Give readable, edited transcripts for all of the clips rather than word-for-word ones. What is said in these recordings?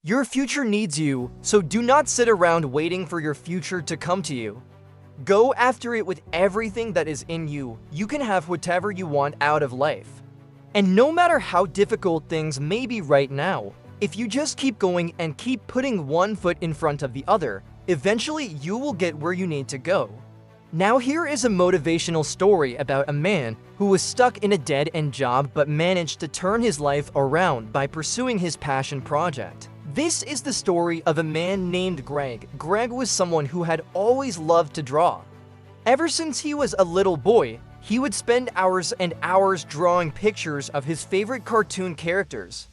Your future needs you, so do not sit around waiting for your future to come to you. Go after it with everything that is in you. You can have whatever you want out of life. And no matter how difficult things may be right now, if you just keep going and keep putting one foot in front of the other, eventually you will get where you need to go. Now here is a motivational story about a man who was stuck in a dead-end job but managed to turn his life around by pursuing his passion project. This is the story of a man named Greg. Greg was someone who had always loved to draw. Ever since he was a little boy, he would spend hours and hours drawing pictures of his favorite cartoon characters.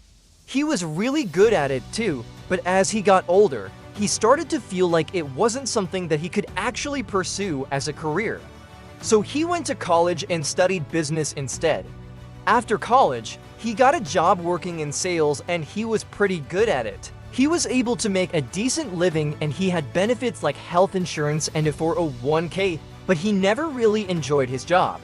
He was really good at it too, but as he got older, he started to feel like it wasn't something that he could actually pursue as a career. So he went to college and studied business instead. After college, he got a job working in sales and he was pretty good at it. He was able to make a decent living and he had benefits like health insurance and a 401k, but he never really enjoyed his job.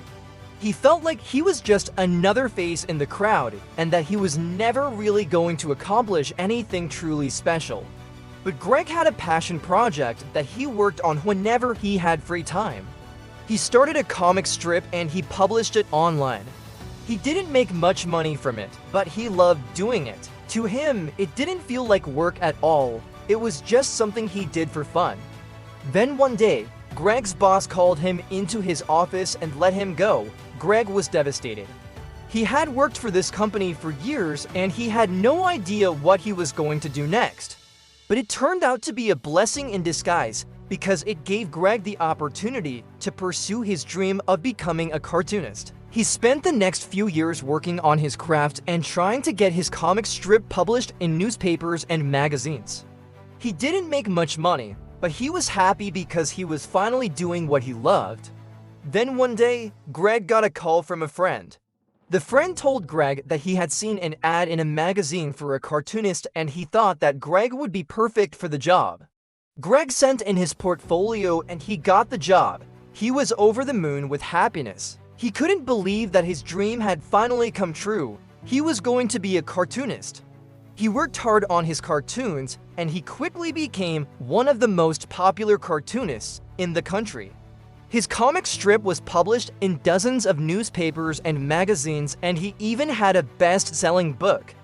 He felt like he was just another face in the crowd and that he was never really going to accomplish anything truly special. But Greg had a passion project that he worked on whenever he had free time. He started a comic strip and he published it online. He didn't make much money from it, but he loved doing it. To him, it didn't feel like work at all. It was just something he did for fun. Then one day, Greg's boss called him into his office and let him go. Greg was devastated. He had worked for this company for years and he had no idea what he was going to do next. But it turned out to be a blessing in disguise because it gave Greg the opportunity to pursue his dream of becoming a cartoonist. He spent the next few years working on his craft and trying to get his comic strip published in newspapers and magazines. He didn't make much money, but he was happy because he was finally doing what he loved. Then one day, Greg got a call from a friend. The friend told Greg that he had seen an ad in a magazine for a cartoonist and he thought that Greg would be perfect for the job. Greg sent in his portfolio and he got the job. He was over the moon with happiness. He couldn't believe that his dream had finally come true. He was going to be a cartoonist. He worked hard on his cartoons and he quickly became one of the most popular cartoonists in the country. His comic strip was published in dozens of newspapers and magazines and he even had a best-selling book.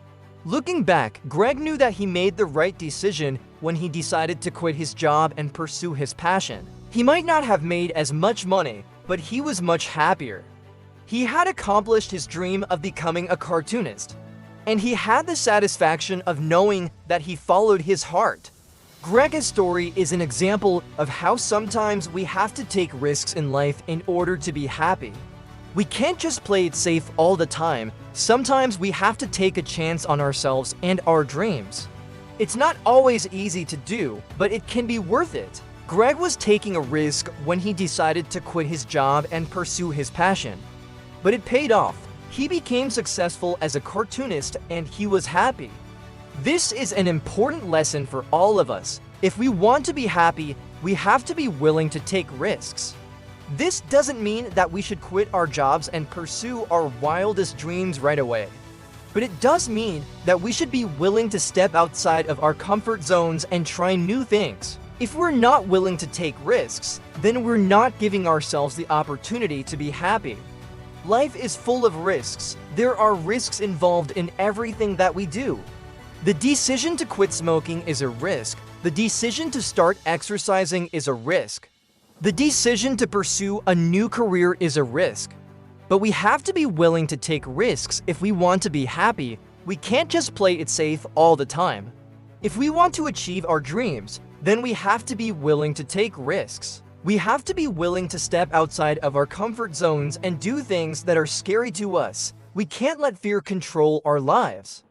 Looking back, Greg knew that he made the right decision when he decided to quit his job and pursue his passion. He might not have made as much money, but he was much happier. He had accomplished his dream of becoming a cartoonist, and he had the satisfaction of knowing that he followed his heart. Greg's story is an example of how sometimes we have to take risks in life in order to be happy. We can't just play it safe all the time. Sometimes we have to take a chance on ourselves and our dreams. It's not always easy to do, but it can be worth it. Greg was taking a risk when he decided to quit his job and pursue his passion. But it paid off. He became successful as a cartoonist and he was happy. This is an important lesson for all of us. If we want to be happy, we have to be willing to take risks. This doesn't mean that we should quit our jobs and pursue our wildest dreams right away. But it does mean that we should be willing to step outside of our comfort zones and try new things. If we're not willing to take risks, then we're not giving ourselves the opportunity to be happy. Life is full of risks. There are risks involved in everything that we do. The decision to quit smoking is a risk. The decision to start exercising is a risk. The decision to pursue a new career is a risk. But we have to be willing to take risks if we want to be happy. We can't just play it safe all the time. If we want to achieve our dreams, then we have to be willing to take risks. We have to be willing to step outside of our comfort zones and do things that are scary to us. We can't let fear control our lives.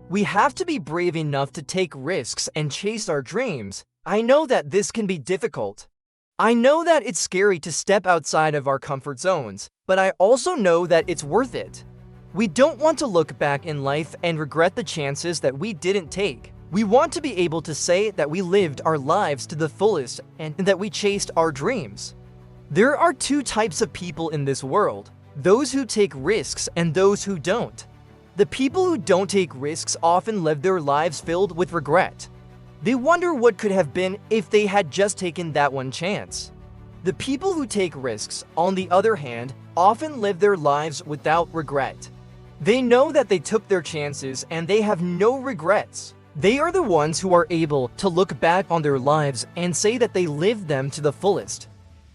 We have to be brave enough to take risks and chase our dreams. I know that this can be difficult. I know that it's scary to step outside of our comfort zones, but I also know that it's worth it. We don't want to look back in life and regret the chances that we didn't take. We want to be able to say that we lived our lives to the fullest and that we chased our dreams. There are two types of people in this world, those who take risks and those who don't. The people who don't take risks often live their lives filled with regret. They wonder what could have been if they had just taken that one chance. The people who take risks, on the other hand, often live their lives without regret. They know that they took their chances and they have no regrets. They are the ones who are able to look back on their lives and say that they lived them to the fullest.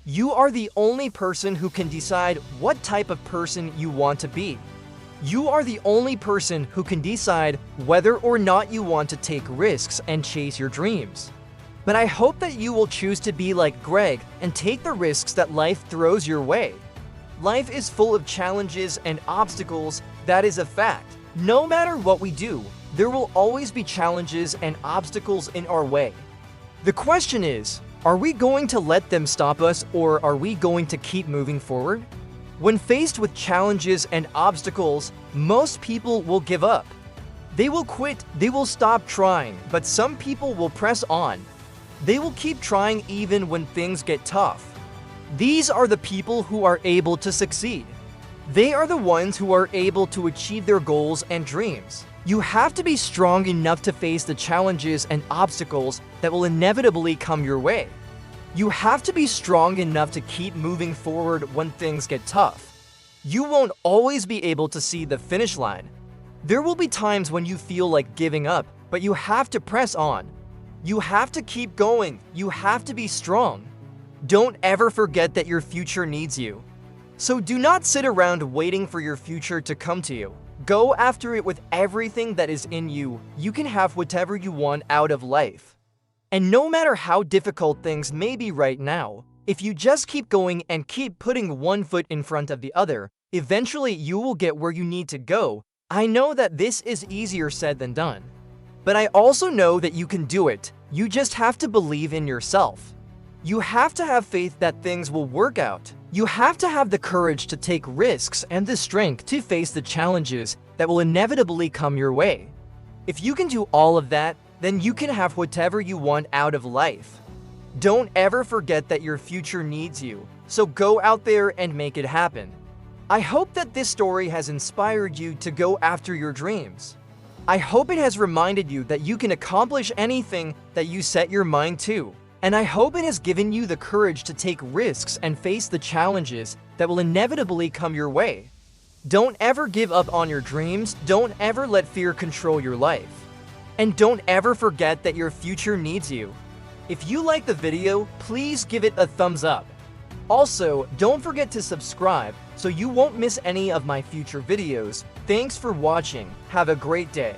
You are the only person who can decide what type of person you want to be. You are the only person who can decide whether or not you want to take risks and chase your dreams. But I hope that you will choose to be like Greg and take the risks that life throws your way. Life is full of challenges and obstacles, that is a fact. No matter what we do, there will always be challenges and obstacles in our way. The question is, are we going to let them stop us, or are we going to keep moving forward? When faced with challenges and obstacles, most people will give up. They will quit, they will stop trying, but some people will press on. They will keep trying even when things get tough. These are the people who are able to succeed. They are the ones who are able to achieve their goals and dreams. You have to be strong enough to face the challenges and obstacles that will inevitably come your way. You have to be strong enough to keep moving forward when things get tough. You won't always be able to see the finish line. There will be times when you feel like giving up, but you have to press on. You have to keep going. You have to be strong. Don't ever forget that your future needs you. So do not sit around waiting for your future to come to you. Go after it with everything that is in you. You can have whatever you want out of life. And no matter how difficult things may be right now, if you just keep going and keep putting one foot in front of the other, eventually you will get where you need to go. I know that this is easier said than done. But I also know that you can do it. You just have to believe in yourself. You have to have faith that things will work out. You have to have the courage to take risks and the strength to face the challenges that will inevitably come your way. If you can do all of that, then you can have whatever you want out of life. Don't ever forget that your future needs you, so go out there and make it happen. I hope that this story has inspired you to go after your dreams. I hope it has reminded you that you can accomplish anything that you set your mind to. And I hope it has given you the courage to take risks and face the challenges that will inevitably come your way. Don't ever give up on your dreams. Don't ever let fear control your life. And don't ever forget that your future needs you. If you like the video, please give it a thumbs up. Also, don't forget to subscribe so you won't miss any of my future videos. Thanks for watching. Have a great day.